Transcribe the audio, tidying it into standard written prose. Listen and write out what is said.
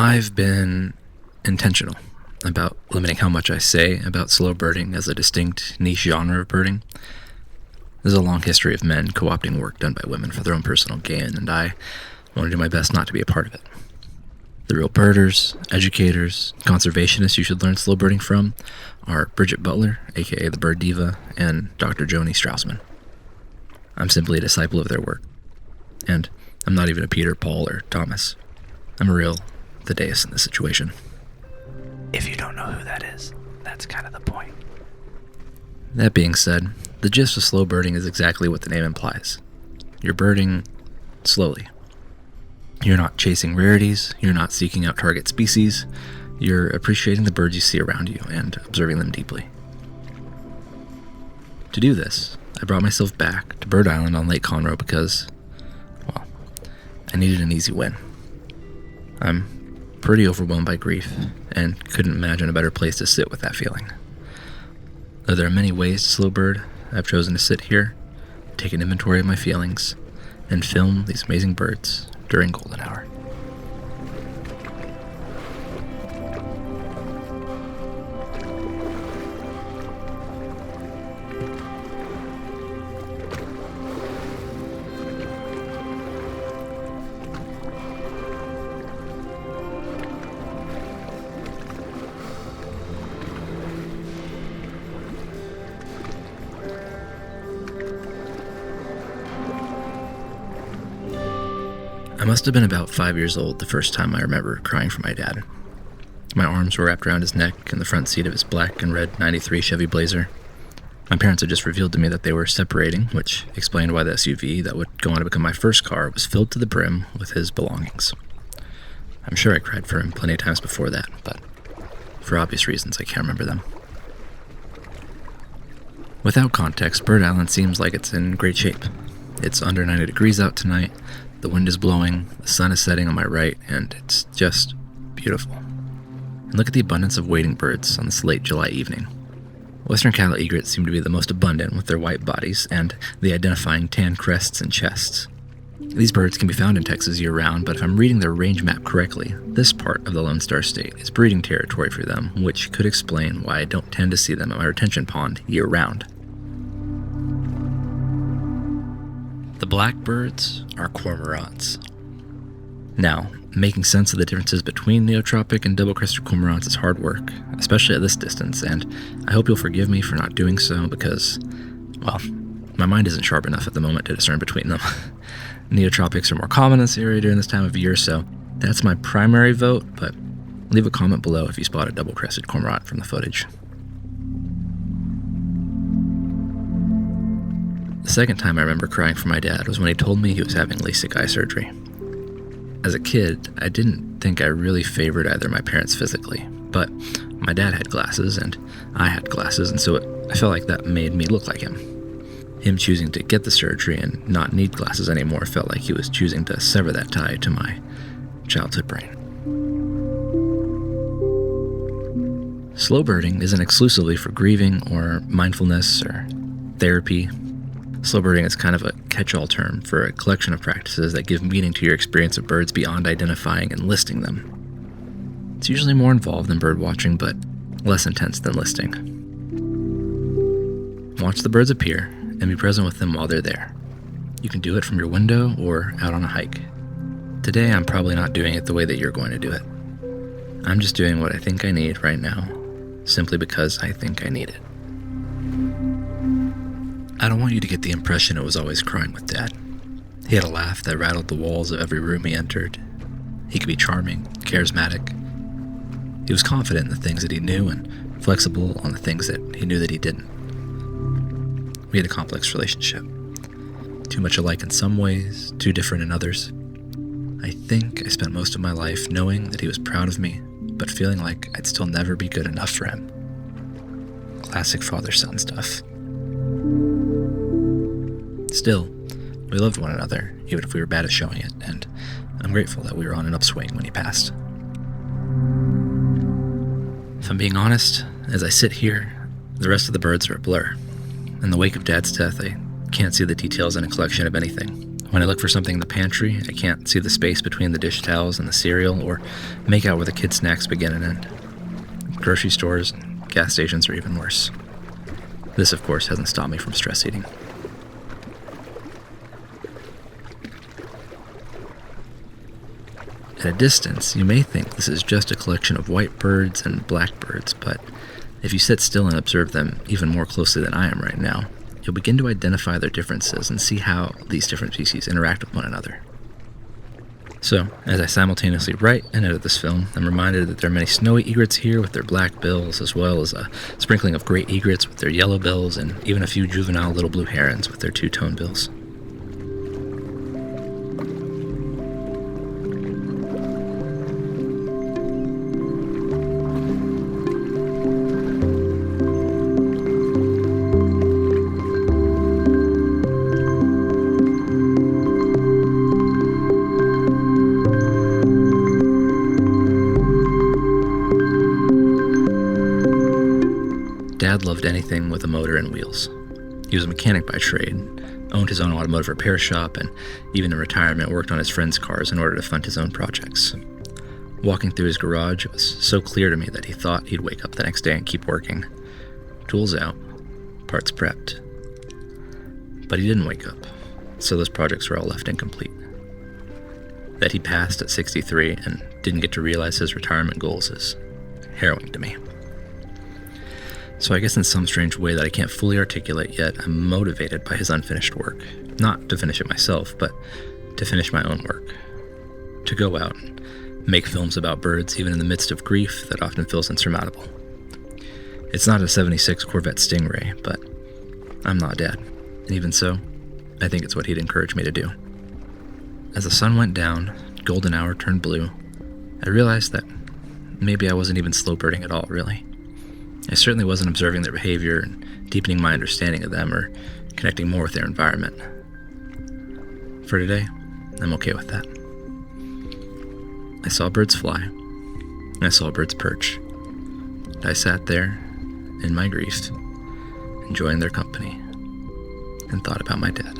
I've been intentional about limiting how much I say about slow birding as a distinct niche genre of birding. There's a long history of men co-opting work done by women for their own personal gain, and I want to do my best not to be a part of it. The real birders, educators, conservationists you should learn slow birding from are Bridget Butler, aka the Bird Diva, and Dr. Joni Straussman. I'm simply a disciple of their work, and I'm not even a Peter, Paul, or Thomas. I'm a real Thaddeus in this situation. If you don't know who that is, that's kind of the point. That being said, the gist of slow birding is exactly what the name implies. You're birding slowly. You're not chasing rarities, you're not seeking out target species, you're appreciating the birds you see around you and observing them deeply. To do this, I brought myself back to Bird Island on Lake Conroe because, well, I needed an easy win. I'm pretty overwhelmed by grief and couldn't imagine a better place to sit with that feeling. Though there are many ways to slow bird, I've chosen to sit here, take an inventory of my feelings, and film these amazing birds during golden hour. I must have been about 5 years old the first time I remember crying for my dad. My arms were wrapped around his neck in the front seat of his black and red '93 Chevy Blazer. My parents had just revealed to me that they were separating, which explained why the SUV that would go on to become my first car was filled to the brim with his belongings. I'm sure I cried for him plenty of times before that, but for obvious reasons I can't remember them. Without context, Bird Island seems like it's in great shape. It's under 90 degrees out tonight. The wind is blowing, the sun is setting on my right, and it's just beautiful. And look at the abundance of wading birds on this late July evening. Western cattle egrets seem to be the most abundant with their white bodies and the identifying tan crests and chests. These birds can be found in Texas year-round, but if I'm reading their range map correctly, this part of the Lone Star State is breeding territory for them, which could explain why I don't tend to see them at my retention pond year-round. The blackbirds are cormorants. Now, making sense of the differences between neotropic and double-crested cormorants is hard work, especially at this distance, and I hope you'll forgive me for not doing so because, well, my mind isn't sharp enough at the moment to discern between them. Neotropics are more common in this area during this time of year, so that's my primary vote, but leave a comment below if you spot a double-crested cormorant from the footage. The second time I remember crying for my dad was when he told me he was having LASIK eye surgery. As a kid, I didn't think I really favored either of my parents physically, but my dad had glasses and I had glasses, and so I felt like that made me look like him. Him choosing to get the surgery and not need glasses anymore felt like he was choosing to sever that tie to my childhood brain. Slow birding isn't exclusively for grieving or mindfulness or therapy. Slow birding is kind of a catch-all term for a collection of practices that give meaning to your experience of birds beyond identifying and listing them. It's usually more involved than bird watching, but less intense than listing. Watch the birds appear and be present with them while they're there. You can do it from your window or out on a hike. Today, I'm probably not doing it the way that you're going to do it. I'm just doing what I think I need right now, simply because I think I need it. I don't want you to get the impression it was always crying with Dad. He had a laugh that rattled the walls of every room he entered. He could be charming, charismatic. He was confident in the things that he knew and flexible on the things that he knew that he didn't. We had a complex relationship. Too much alike in some ways, too different in others. I think I spent most of my life knowing that he was proud of me, but feeling like I'd still never be good enough for him. Classic father-son stuff. Still, we loved one another, even if we were bad at showing it, and I'm grateful that we were on an upswing when he passed. If I'm being honest, as I sit here, the rest of the birds are a blur. In the wake of Dad's death, I can't see the details in a collection of anything. When I look for something in the pantry, I can't see the space between the dish towels and the cereal, or make out where the kids' snacks begin and end. Grocery stores and gas stations are even worse. This, of course, hasn't stopped me from stress eating. At a distance, you may think this is just a collection of white birds and black birds, but if you sit still and observe them even more closely than I am right now, you'll begin to identify their differences and see how these different species interact with one another. So, as I simultaneously write and edit this film, I'm reminded that there are many snowy egrets here with their black bills, as well as a sprinkling of great egrets with their yellow bills, and even a few juvenile little blue herons with their two-tone bills. Dad loved anything with a motor and wheels. He was a mechanic by trade, owned his own automotive repair shop, and even in retirement worked on his friends' cars in order to fund his own projects. Walking through his garage, it was so clear to me that he thought he'd wake up the next day and keep working. Tools out, parts prepped. But he didn't wake up, so those projects were all left incomplete. That he passed at 63 and didn't get to realize his retirement goals is harrowing to me. So I guess in some strange way that I can't fully articulate yet, I'm motivated by his unfinished work. Not to finish it myself, but to finish my own work. To go out and make films about birds even in the midst of grief that often feels insurmountable. It's not a 76 Corvette Stingray, but I'm not Dad. And even so, I think it's what he'd encourage me to do. As the sun went down, golden hour turned blue, I realized that maybe I wasn't even slow birding at all, really. I certainly wasn't observing their behavior and deepening my understanding of them or connecting more with their environment. For today, I'm okay with that. I saw birds fly, and I saw birds perch. And I sat there, in my grief, enjoying their company, and thought about my dad.